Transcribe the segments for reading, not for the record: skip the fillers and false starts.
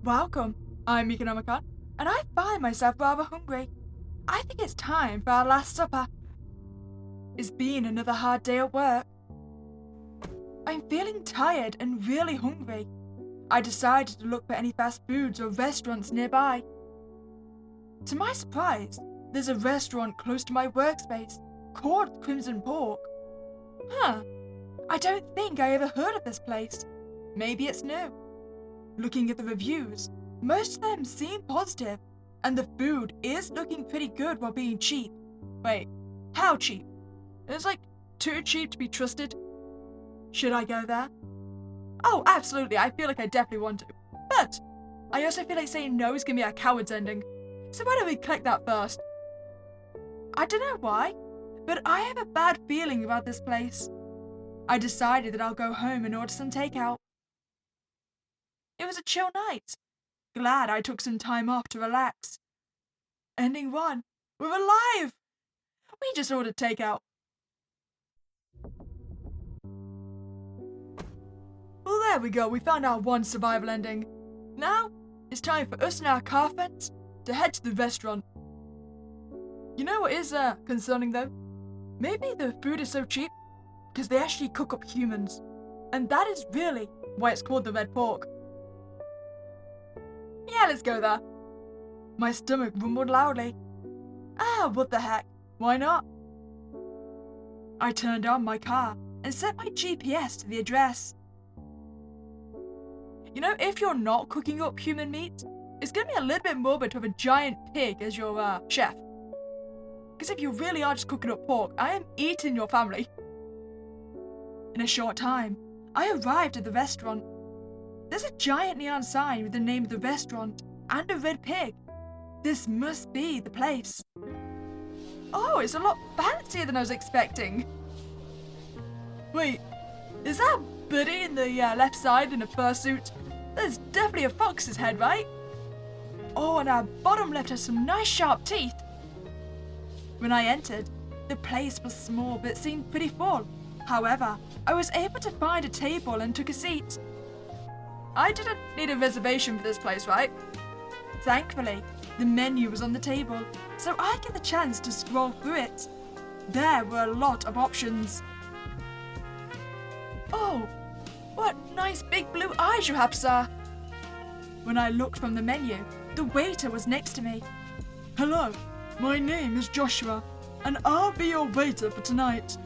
Welcome. I'm Meeka Nomicon, and I find myself rather hungry. I think it's time for our last supper. It's been another hard day at work. I'm feeling tired and really hungry. I decided to look for any fast foods or restaurants nearby. To my surprise, there's a restaurant close to my workspace called Crimson Pork. I don't think I ever heard of this place. Maybe it's new. Looking at the reviews, most of them seem positive, and the food is looking pretty good while being cheap. Wait, how cheap? It's like too cheap to be trusted. Should I go there? Oh, absolutely, I feel like I definitely want to. But I also feel like saying no is gonna be a coward's ending. So why don't we click that first? I don't know why, but I have a bad feeling about this place. I decided that I'll go home and order some takeout. It was a chill night. Glad I took some time off to relax. Ending one. We're alive! We just ordered takeout. Well, there we go. We found our one survival ending. Now, it's time for us and our car friends to head to the restaurant. You know what is concerning though? Maybe the food is so cheap because they actually cook up humans. And that is really why it's called the red pork. Yeah, let's go there. My stomach rumbled loudly. What the heck? Why not? I turned on my car and set my GPS to the address. You know, if you're not cooking up human meat, it's gonna be a little bit morbid to have a giant pig as your chef. Because if you really are just cooking up pork, I am eating your family. In a short time, I arrived at the restaurant. There's a giant neon sign with the name of the restaurant and a red pig. This must be the place. Oh, it's a lot fancier than I was expecting. Wait, is that Buddy in the left side in a fursuit? There's definitely a fox's head, right? Oh, and our bottom left has some nice sharp teeth. When I entered, the place was small but seemed pretty full. However, I was able to find a table and took a seat. I didn't need a reservation for this place, right? Thankfully, the menu was on the table, so I get the chance to scroll through it. There were a lot of options. Oh, what nice big blue eyes you have, sir. When I looked from the menu, the waiter was next to me. Hello, my name is Joshua, and I'll be your waiter for tonight.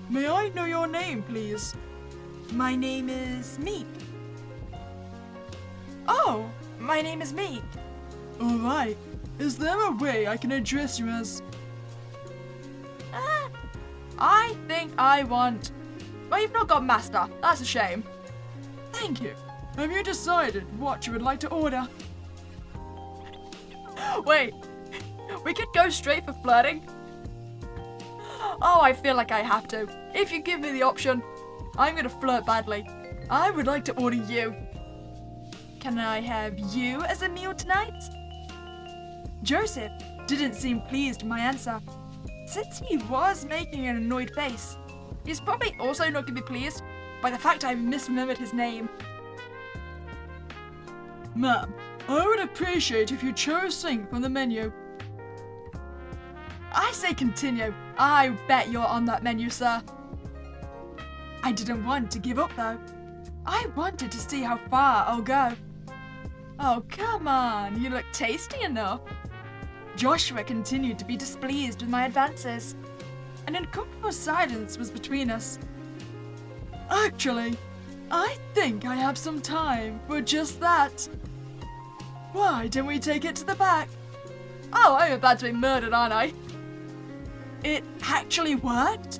May I know your name, please? My name is Meek. Oh, my name is Meek. Alright, is there a way I can address you as... I think I want... Well, you've not got master. That's a shame. Thank you. Have you decided what you would like to order? Wait, we could go straight for flirting? Oh, I feel like I have to. If you give me the option, I'm gonna flirt badly. I would like to order you. Can I have you as a meal tonight? Joseph didn't seem pleased with my answer. Since he was making an annoyed face, he's probably also not going to be pleased by the fact I've misremembered his name. Ma'am, I would appreciate if you chose something from the menu. I say continue. I bet you're on that menu, sir. I didn't want to give up though. I wanted to see how far I'll go. Oh, come on, you look tasty enough. Joshua continued to be displeased with my advances. An uncomfortable silence was between us. Actually, I think I have some time for just that. Why don't we take it to the back? Oh, I'm about to be murdered, aren't I? It actually worked?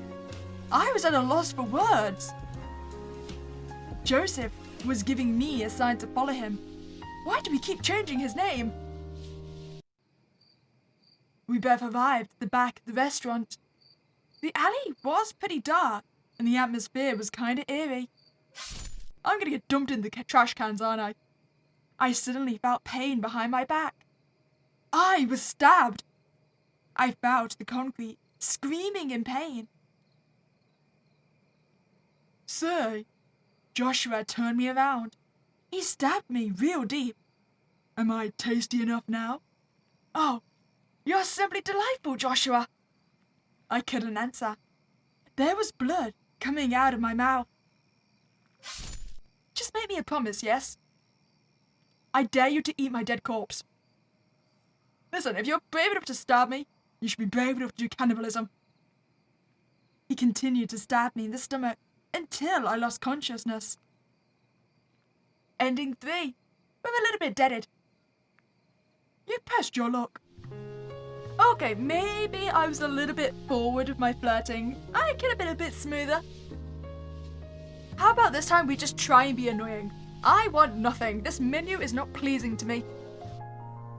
I was at a loss for words. Joseph was giving me a sign to follow him. Why do we keep changing his name? We both arrived at the back of the restaurant. The alley was pretty dark, and the atmosphere was kinda eerie. I'm gonna get dumped in the trash cans, aren't I? I suddenly felt pain behind my back. I was stabbed. I fell to the concrete, screaming in pain. Say, Joshua turned me around. He stabbed me real deep. Am I tasty enough now? Oh, you're simply delightful, Joshua. I couldn't answer. There was blood coming out of my mouth. Just make me a promise, yes? I dare you to eat my dead corpse. Listen, if you're brave enough to stab me, you should be brave enough to do cannibalism. He continued to stab me in the stomach until I lost consciousness. Ending 3, with a little bit deaded. You pressed your luck. Okay, maybe I was a little bit forward with my flirting. I could have been a bit smoother. How about this time we just try and be annoying? I want nothing. This menu is not pleasing to me.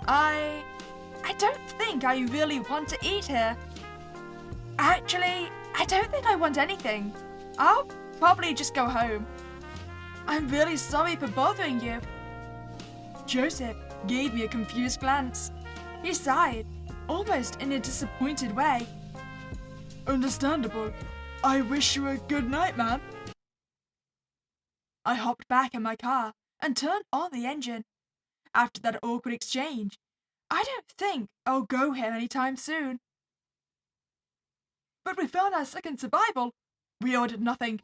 I don't think I really want to eat here. Actually, I don't think I want anything. I'll probably just go home. I'm really sorry for bothering you. Joseph gave me a confused glance. He sighed, almost in a disappointed way. Understandable. I wish you a good night, ma'am. I hopped back in my car and turned on the engine. After that awkward exchange, I don't think I'll go here anytime soon. But we found our second survival. We ordered nothing.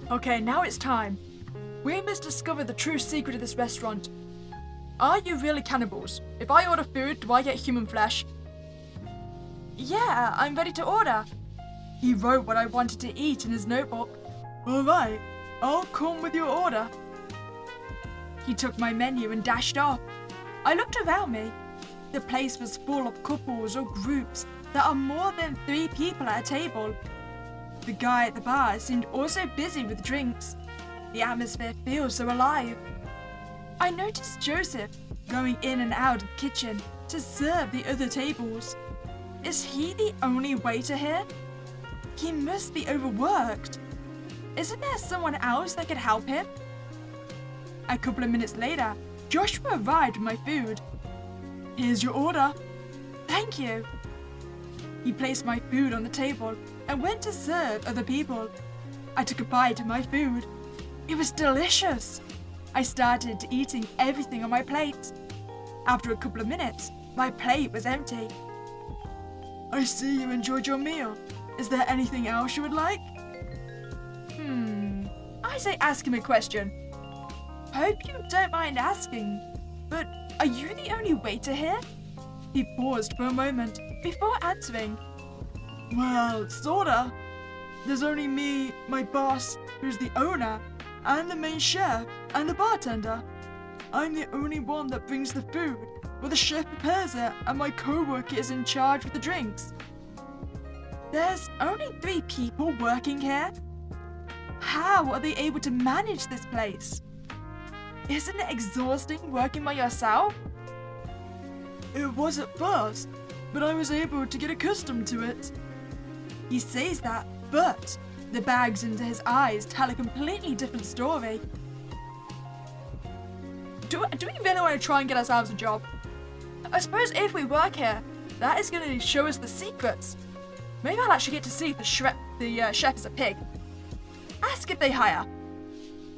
Okay, now it's time. We must discover the true secret of this restaurant. Are you really cannibals? If I order food, do I get human flesh? Yeah, I'm ready to order. He wrote what I wanted to eat in his notebook. All right, I'll come with your order. He took my menu and dashed off. I looked around me. The place was full of couples or groups that are more than 3 people at a table. The guy at the bar seemed also busy with drinks. The atmosphere feels so alive. I noticed Joseph going in and out of the kitchen to serve the other tables. Is he the only waiter here? He must be overworked. Isn't there someone else that could help him? A couple of minutes later, Joshua arrived with my food. Here's your order. Thank you. He placed my food on the table and went to serve other people. I took a bite of my food. It was delicious. I started eating everything on my plate. After a couple of minutes, my plate was empty. I see you enjoyed your meal. Is there anything else you would like? I say ask him a question. Hope you don't mind asking, but are you the only waiter here? He paused for a moment before answering. Well, sorta. There's only me, my boss, who's the owner, and the main chef, and the bartender. I'm the only one that brings the food, but the chef prepares it, and my co-worker is in charge with the drinks. There's only 3 people working here? How are they able to manage this place? Isn't it exhausting working by yourself? It was at first, but I was able to get accustomed to it. He says that, but the bags under his eyes tell a completely different story. Do we really want to try and get ourselves a job? I suppose if we work here, that is going to show us the secrets. Maybe I'll actually get to see if the chef is a pig. Ask if they hire.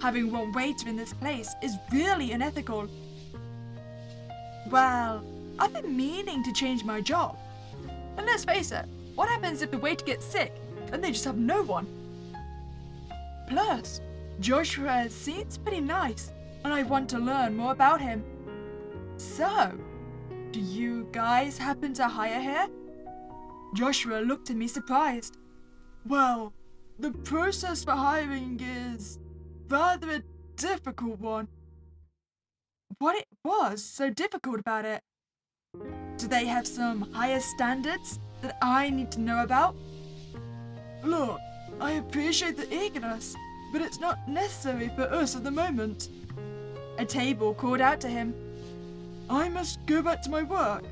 Having one waiter in this place is really unethical. Well, I've been meaning to change my job. And let's face it, what happens if the waiter gets sick and they just have no one? Plus, Joshua seems pretty nice and I want to learn more about him. So, do you guys happen to hire here? Joshua looked at me surprised. Well, the process for hiring is rather a difficult one. What it was so difficult about it? Do they have some higher standards that I need to know about? Look, I appreciate the eagerness, but it's not necessary for us at the moment. A table called out to him. I must go back to my work.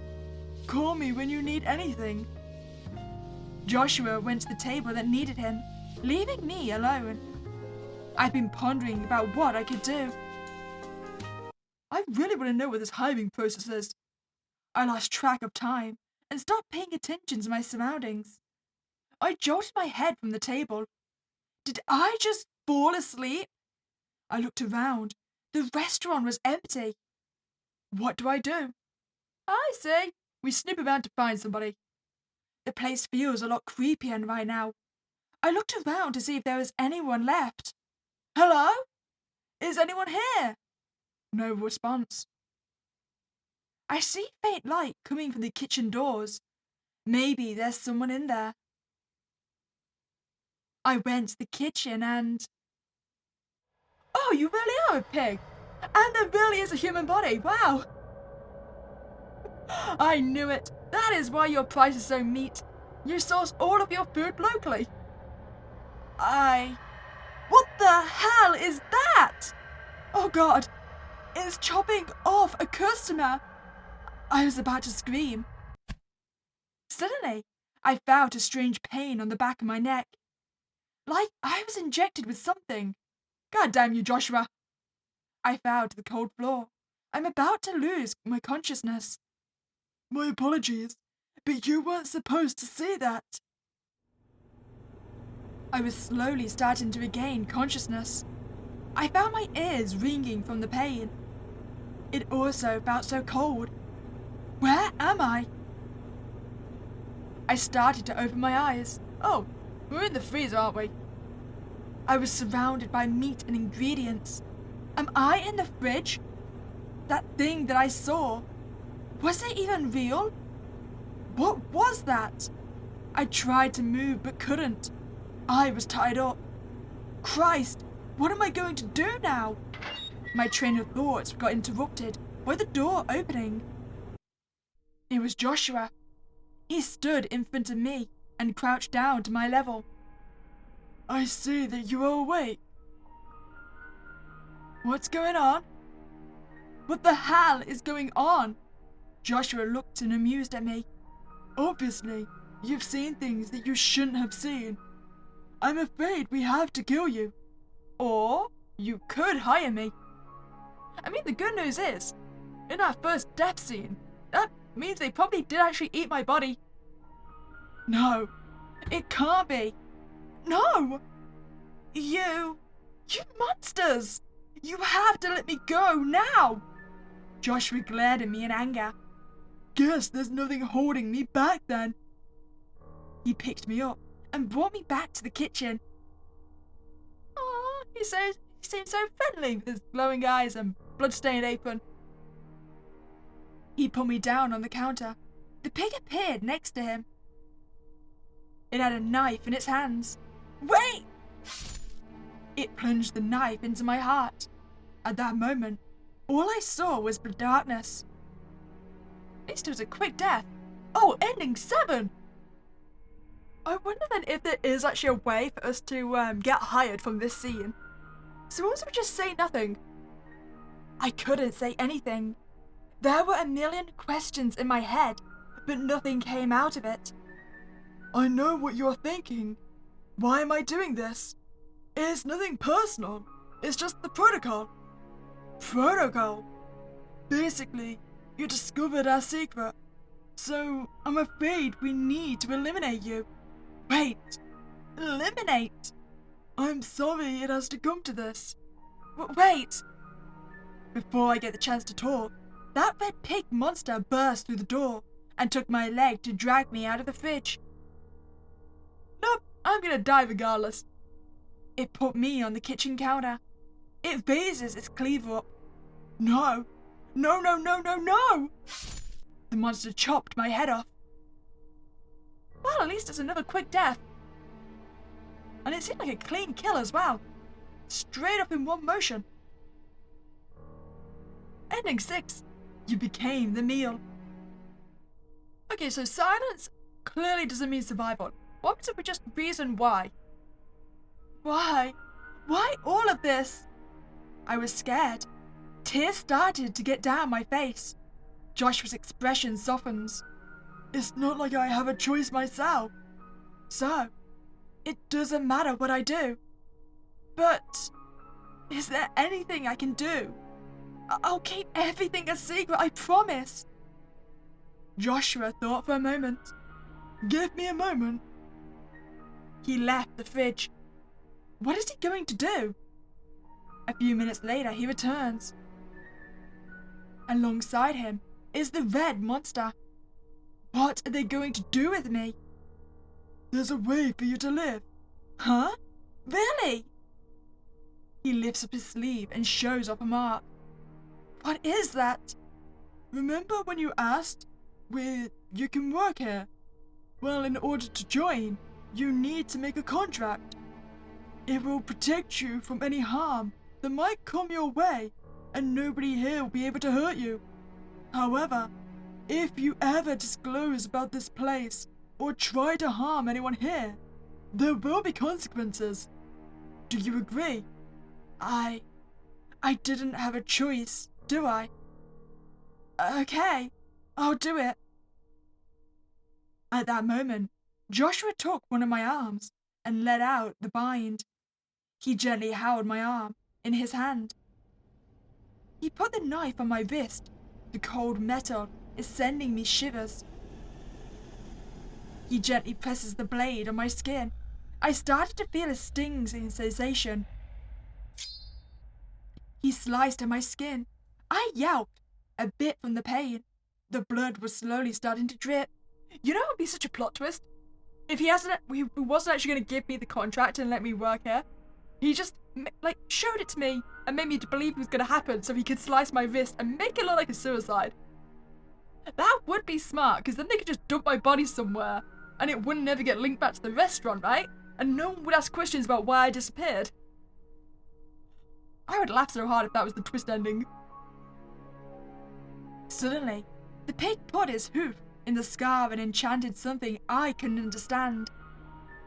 Call me when you need anything. Joshua went to the table that needed him, leaving me alone. I've been pondering about what I could do. I really want to know what this hiring process is. I lost track of time and stopped paying attention to my surroundings. I jolted my head from the table. Did I just fall asleep? I looked around, The restaurant was empty. What do? I see. We snoop around to find somebody. The place feels a lot creepier right now. I looked around to see if there was anyone left. Hello? Is anyone here? No response. I see faint light coming from the kitchen doors. Maybe there's someone in there. I went to the kitchen and... Oh, you really are a pig! And there really is a human body, wow! I knew it! That is why your price is so meat. You source all of your food locally. What the hell is that? Oh God! It's chopping off a customer! I was about to scream. Suddenly, I felt a strange pain on the back of my neck. Like I was injected with something. God damn you, Joshua! I fell to the cold floor. I'm about to lose my consciousness. My apologies, but you weren't supposed to see that. I was slowly starting to regain consciousness. I felt my ears ringing from the pain. It also felt so cold. Where am I? I started to open my eyes. Oh, we're in the freezer, aren't we? I was surrounded by meat and ingredients. Am I in the fridge? That thing that I saw, was it even real? What was that? I tried to move but couldn't. I was tied up. Christ, what am I going to do now? My train of thoughts got interrupted by the door opening. It was Joshua. He stood in front of me and crouched down to my level. I see that you are awake. What's going on? What the hell is going on? Joshua looked and amused at me. Obviously, you've seen things that you shouldn't have seen. I'm afraid we have to kill you. Or you could hire me. I mean, the good news is, in our first death scene, that means they probably did actually eat my body. No, it can't be. No! You monsters! You have to let me go now! Joshua glared at me in anger. Guess there's nothing holding me back then. He picked me up and brought me back to the kitchen. Aw, he seems so friendly with his glowing eyes and blood-stained apron. He put me down on the counter. The pig appeared next to him. It had a knife in its hands. Wait! It plunged the knife into my heart. At that moment, all I saw was the darkness. At least it was a quick death. Oh, ending 7! I wonder then if there is actually a way for us to get hired from this scene. Suppose we just say nothing. I couldn't say anything. There were a million questions in my head, but nothing came out of it. I know what you're thinking. Why am I doing this? It's nothing personal. It's just the protocol. Protocol? Basically, you discovered our secret. So, I'm afraid we need to eliminate you. Wait. Eliminate? I'm sorry it has to come to this. Wait. Before I get the chance to talk, that red pig monster burst through the door and took my leg to drag me out of the fridge. Nope, I'm gonna die regardless. It put me on the kitchen counter. It raises its cleaver up. No. No, no, no, no, no! The monster chopped my head off. Well, at least it's another quick death. And it seemed like a clean kill as well. Straight up in one motion. Ending 6. You became the meal. Okay, so silence clearly doesn't mean survival. What if we just reason why? Why? Why all of this? I was scared. Tears started to get down my face. Joshua's expression softens. It's not like I have a choice myself. So, it doesn't matter what I do. But, is there anything I can do? I'll keep everything a secret, I promise. Joshua thought for a moment. Give me a moment. He left the fridge. What is he going to do? A few minutes later, he returns. Alongside him is the red monster. What are they going to do with me? There's a way for you to live. Huh? Really? He lifts up his sleeve and shows off a mark. What is that? Remember when you asked where you can work here? Well, in order to join, you need to make a contract. It will protect you from any harm that might come your way, and nobody here will be able to hurt you. However, if you ever disclose about this place or try to harm anyone here, there will be consequences. Do you agree? I didn't have a choice, do I? Okay, I'll do it. At that moment, Joshua took one of my arms and let out the bind. He gently held my arm in his hand. He put the knife on my wrist. The cold metal is sending me shivers. He gently presses the blade on my skin. I started to feel a stinging sensation. He sliced at my skin. I yelped, a bit from the pain. The blood was slowly starting to drip. You know what would be such a plot twist? If he wasn't actually going to give me the contract and let me work here. He just, showed it to me and made me to believe it was going to happen so he could slice my wrist and make it look like a suicide. That would be smart, because then they could just dump my body somewhere and it wouldn't ever get linked back to the restaurant, right? And no one would ask questions about why I disappeared. I would laugh so hard if that was the twist ending. Suddenly, the pig put his hoof in the scar and enchanted something I couldn't understand.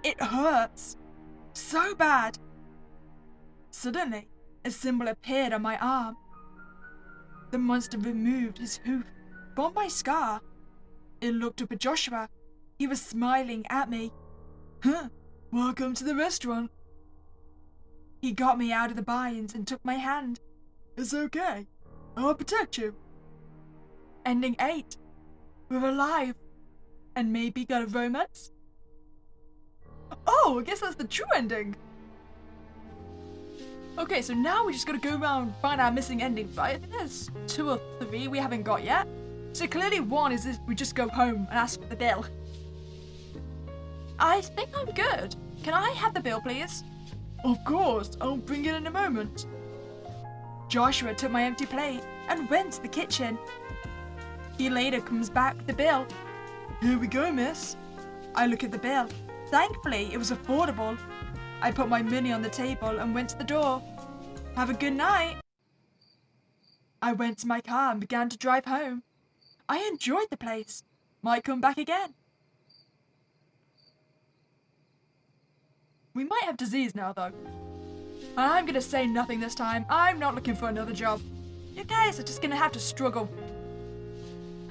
It hurts. So bad. Suddenly, a symbol appeared on my arm. The monster removed his hoof from my scar. It looked up at Joshua. He was smiling at me. Huh, welcome to the restaurant. He got me out of the binds and took my hand. It's okay. I'll protect you. Ending 8. We're alive. And maybe got a romance? Oh, I guess that's the true ending. Okay, so now we just gotta go around and find our missing endings, right? I think there's 2 or 3 we haven't got yet. So clearly one is this, we just go home and ask for the bill. I think I'm good. Can I have the bill, please? Of course, I'll bring it in a moment. Joshua took my empty plate and went to the kitchen. He later comes back with the bill. Here we go, miss. I look at the bill. Thankfully, it was affordable. I put my money on the table and went to the door. Have a good night. I went to my car and began to drive home. I enjoyed the place. Might come back again. We might have disease now, though. I'm gonna say nothing this time. I'm not looking for another job. You guys are just gonna have to struggle.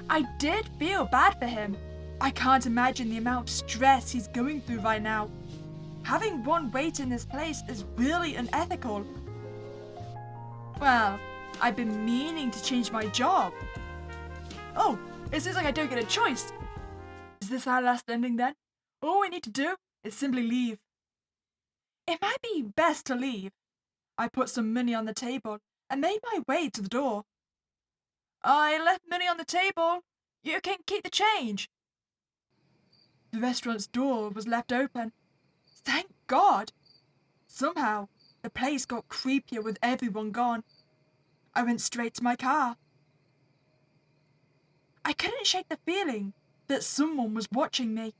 I did feel bad for him. I can't imagine the amount of stress he's going through right now. Having one wait in this place is really unethical. Well, I've been meaning to change my job. Oh, it seems like I don't get a choice. Is this our last ending then? All we need to do is simply leave. It might be best to leave. I put some money on the table and made my way to the door. I left money on the table. You can keep the change. The restaurant's door was left open. Thank God. Somehow, the place got creepier with everyone gone. I went straight to my car. I couldn't shake the feeling that someone was watching me.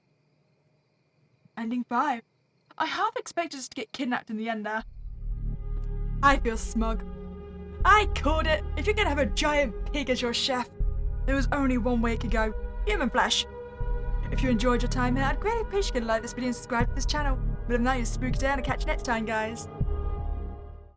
Ending 5. I half expected us to get kidnapped in the end there. I feel smug. I called it. If you're gonna have a giant pig as your chef, there was only one way it could go. Human flesh. If you enjoyed your time here, I'd greatly appreciate you to like this video and subscribe to this channel. But if not, you're spooky day and I'll catch you next time, guys.